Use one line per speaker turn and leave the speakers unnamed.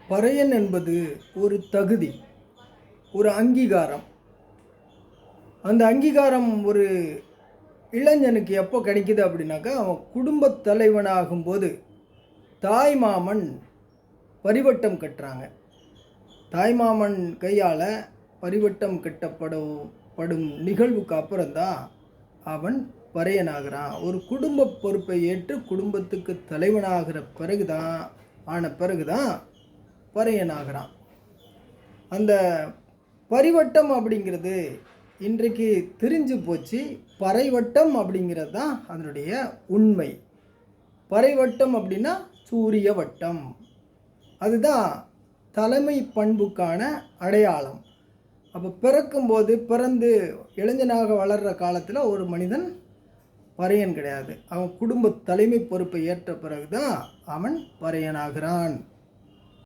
பறையன் என்பது ஒரு தகுதி, ஒரு அங்கீகாரம். அந்த அங்கீகாரம் ஒரு இளைஞனுக்கு எப்போ கிடைக்குது அப்படின்னாக்கா, அவன் குடும்பத் தலைவனாகும்போது தாய்மாமன் பரிவட்டம் கட்டுறாங்க. தாய்மாமன் கையால் பரிவட்டம் கட்டப்படும் நிகழ்வுக்கு அப்புறம்தான் அவன் பறையனாகிறான். ஒரு குடும்ப பொறுப்பை ஏற்று குடும்பத்துக்கு தலைவனாகிற பிறகுதான் பறையனாகிறான். அந்த பரிவட்டம் அப்படிங்கிறது இன்றைக்கு தெரிஞ்சு போச்சு. பறைவட்டம் அப்படிங்கிறது தான் அதனுடைய உண்மை. பறைவட்டம் அப்படின்னா சூரிய வட்டம். அதுதான் தலைமை பண்புக்கான அடையாளம். அப்போ பிறந்து இளைஞனாக வளர்கிற காலத்தில் ஒரு மனிதன் பறையன் கிடையாது. அவன் குடும்ப தலைமை பொறுப்பை ஏற்ற பிறகுதான் அவன் பறையனாகிறான்.